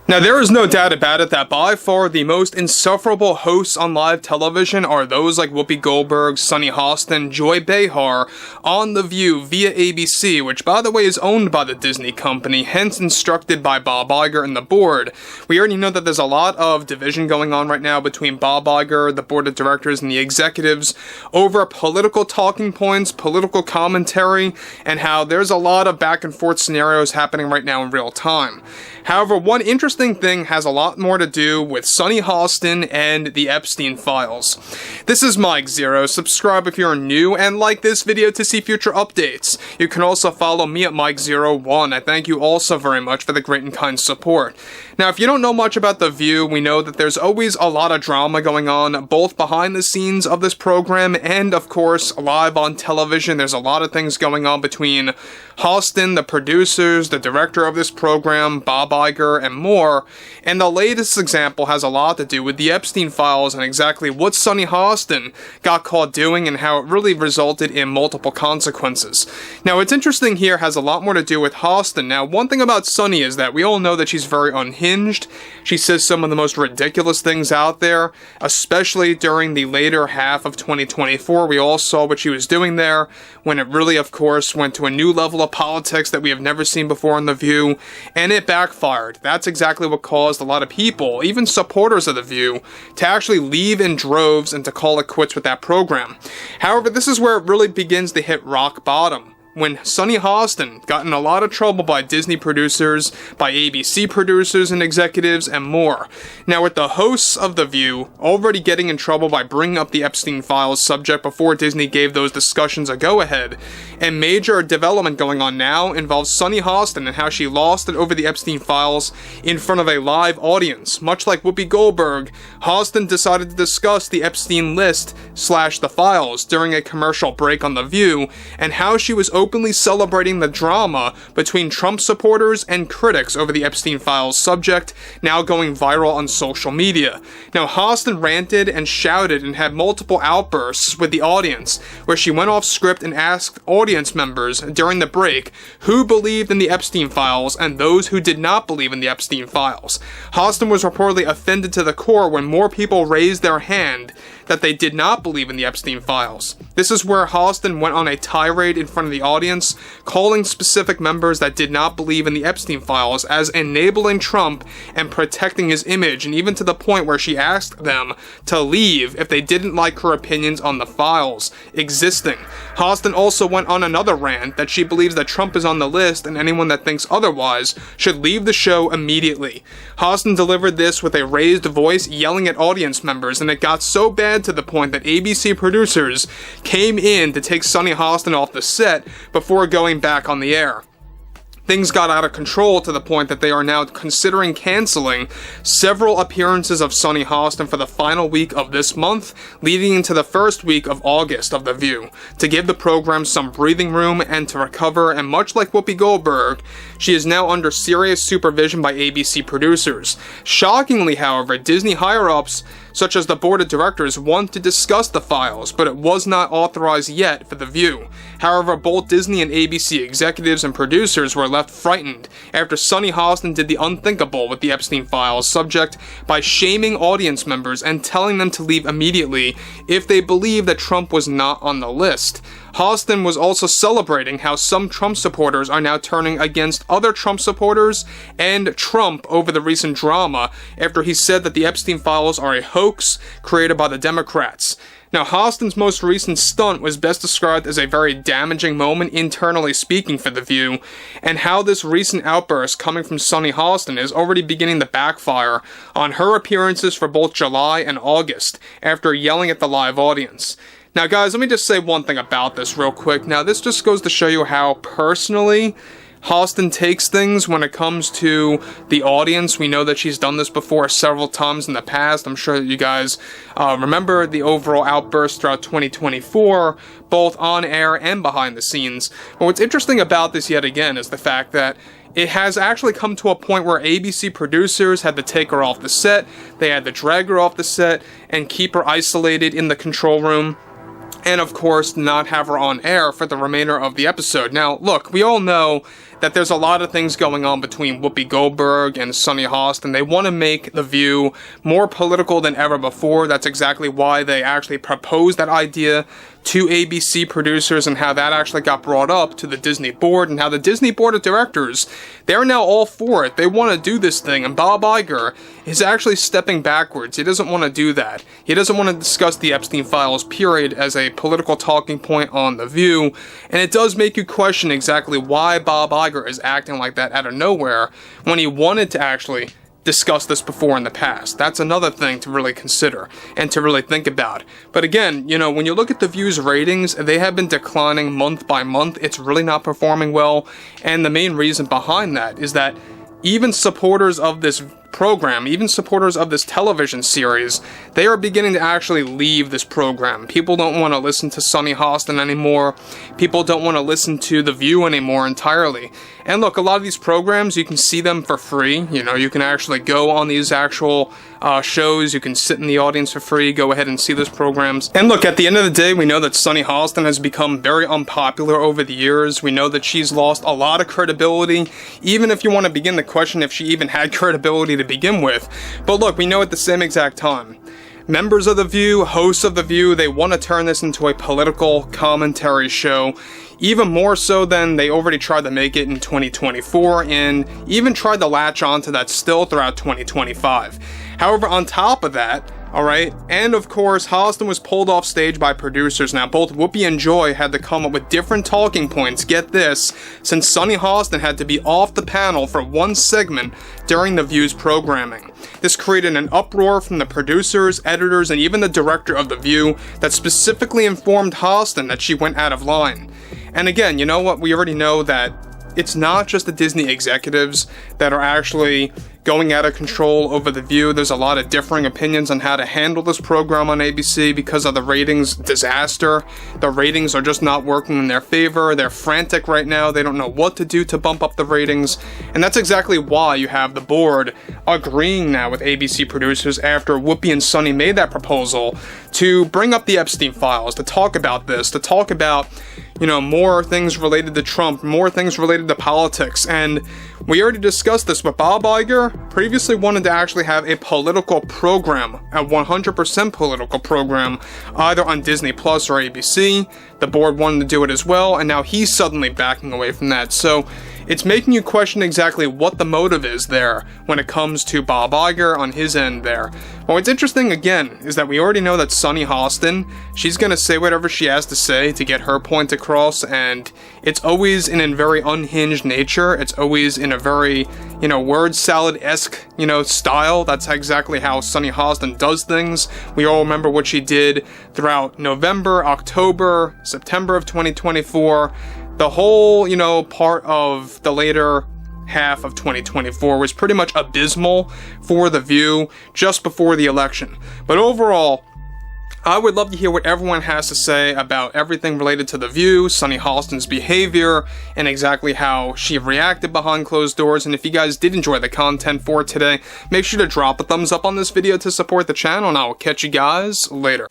Now, there is no doubt about it that by far the most insufferable hosts on live television are those like Whoopi Goldberg, Sunny Hostin, Joy Behar on The View via ABC, which by the way is owned by the Disney company, hence instructed by Bob Iger and the board. We already know that there's a lot of division going on right now between Bob Iger, the board of directors, and the executives over political talking points, political commentary, and how there's a lot of back and forth scenarios happening right now in real time. However, one interesting thing has a lot more to do with Sunny Hostin and the Epstein files. This is Mike Zero. Subscribe if you're new and like this video to see future updates. You can also follow me at Mike01. I thank you also very much for the great and kind support. Now, if you don't know much about The View, we know that there's always a lot of drama going on, both behind the scenes of this program and, of course, live on television. There's a lot of things going on between Hostin, the producers, the director of this program, Bob Iger, and more. And the latest example has a lot to do with the Epstein files and exactly what Sunny Hostin got caught doing and how it really resulted in multiple consequences. Now, what's interesting here has a lot more to do with Hostin. Now, one thing about Sunny is that we all know that she's very unhinged. She says some of the most ridiculous things out there, especially during the later half of 2024. We all saw what she was doing there when it really, of course, went to a new level of politics that we have never seen before on The View, and it backfired. That's exactly what caused a lot of people, even supporters of The View, to actually leave in droves and to call it quits with that program. However, this is where it really begins to hit rock bottom, when Sunny Hostin got in a lot of trouble by Disney producers, by ABC producers and executives, and more. Now, with the hosts of The View already getting in trouble by bringing up the Epstein files subject before Disney gave those discussions a go-ahead, and major development going on now involves Sunny Hostin and how she lost it over the Epstein files in front of a live audience. Much like Whoopi Goldberg, Hostin decided to discuss the Epstein list / the files during a commercial break on The View, and how she was openly celebrating the drama between Trump supporters and critics over the Epstein files subject, now going viral on social media. Now, Hostin ranted and shouted and had multiple outbursts with the audience, where she went off script and asked audience members during the break who believed in the Epstein files and those who did not believe in the Epstein files. Hostin was reportedly offended to the core when more people raised their hand that they did not believe in the Epstein files. This is where Hostin went on a tirade in front of the audience, calling specific members that did not believe in the Epstein files as enabling Trump and protecting his image, and even to the point where she asked them to leave if they didn't like her opinions on the files existing. Hostin also went on another rant that she believes that Trump is on the list and anyone that thinks otherwise should leave the show immediately. Hostin delivered this with a raised voice, yelling at audience members, and it got so bad to the point that ABC producers came in to take Sunny Hostin off the set before going back on the air. Things got out of control to the point that they are now considering canceling several appearances of Sunny Hostin for the final week of this month, leading into the first week of August of The View, to give the program some breathing room and to recover. And much like Whoopi Goldberg, she is now under serious supervision by ABC producers. Shockingly, however, Disney higher-ups such as the board of directors want to discuss the files, but it was not authorized yet for The View. However, both Disney and ABC executives and producers were left frightened after Sunny Hostin did the unthinkable with the Epstein files subject by shaming audience members and telling them to leave immediately if they believed that Trump was not on the list. Hostin was also celebrating how some Trump supporters are now turning against other Trump supporters and Trump over the recent drama after he said that the Epstein files are a hoax created by the Democrats. Now, Hostin's most recent stunt was best described as a very damaging moment internally speaking for The View, and how this recent outburst coming from Sunny Hostin is already beginning to backfire on her appearances for both July and August after yelling at the live audience. Now, guys, let me just say one thing about this real quick. Now, this just goes to show you how personally Hostin takes things when it comes to the audience. We know that she's done this before several times in the past. I'm sure that you guys remember the overall outburst throughout 2024, both on air and behind the scenes. But what's interesting about this yet again is the fact that it has actually come to a point where ABC producers had to take her off the set, they had to drag her off the set and keep her isolated in the control room, and of course not have her on air for the remainder of the episode. Now, look, we all know that there's a lot of things going on between Whoopi Goldberg and Sunny Hostin. They want to make The View more political than ever before. That's exactly why they actually proposed that idea to ABC producers, and how that actually got brought up to the Disney board, and how the Disney board of directors, they're now all for it. They want to do this thing, and Bob Iger is actually stepping backwards. He doesn't want to do that. He doesn't want to discuss the Epstein files, period, as a political talking point on The View, and it does make you question exactly why Bob Iger is acting like that out of nowhere when he wanted to actually discussed this before in the past. That's another thing to really consider and to really think about. But again, you know, when you look at The View's ratings, they have been declining month by month. It's really not performing well, and the main reason behind that is that even supporters of this program, even supporters of this television series, they are beginning to actually leave this program. People don't want to listen to Sunny Hostin anymore. People don't want to listen to The View anymore entirely. And look, a lot of these programs, you can see them for free. You know, you can actually go on these actual shows. You can sit in the audience for free, go ahead and see those programs. And look, at the end of the day, we know that Sunny Hostin has become very unpopular over the years. We know that she's lost a lot of credibility, even if you want to begin to question if she even had credibility to begin with. But look, we know at the same exact time, members of The View, hosts of The View, they want to turn this into a political commentary show, even more so than they already tried to make it in 2024, and even tried to latch onto that still throughout 2025. However, on top of that, alright, and of course, Hostin was pulled off stage by producers. Now, both Whoopi and Joy had to come up with different talking points, get this, since Sunny Hostin had to be off the panel for one segment during The View's programming. This created an uproar from the producers, editors, and even the director of The View that specifically informed Hostin that she went out of line. And again, you know what, we already know that it's not just the Disney executives that are actually going out of control over The View. There's a lot of differing opinions on how to handle this program on ABC because of the ratings disaster. The ratings are just not working in their favor. They're frantic right now. They don't know what to do to bump up the ratings. And that's exactly why you have the board agreeing now with ABC producers after Whoopi and Sunny made that proposal to bring up the Epstein files, to talk about this, to talk about, you know, more things related to Trump, more things related to politics. And we already discussed this, but Bob Iger previously wanted to actually have a political program, a 100% political program, either on Disney Plus or ABC. The board wanted to do it as well, and now he's suddenly backing away from that. So it's making you question exactly what the motive is there when it comes to Bob Iger on his end there. Well, what's interesting again is that we already know that Sunny Hostin, she's going to say whatever she has to say to get her point across, and it's always in a very unhinged nature. It's always in a very, you know, word salad-esque, you know, style. That's exactly how Sunny Hostin does things. We all remember what she did throughout November, October, September of 2024. The whole, you know, part of the later half of 2024 was pretty much abysmal for The View just before the election. But overall, I would love to hear what everyone has to say about everything related to The View, Sunny Hostin's behavior, and exactly how she reacted behind closed doors. And if you guys did enjoy the content for today, make sure to drop a thumbs up on this video to support the channel, and I will catch you guys later.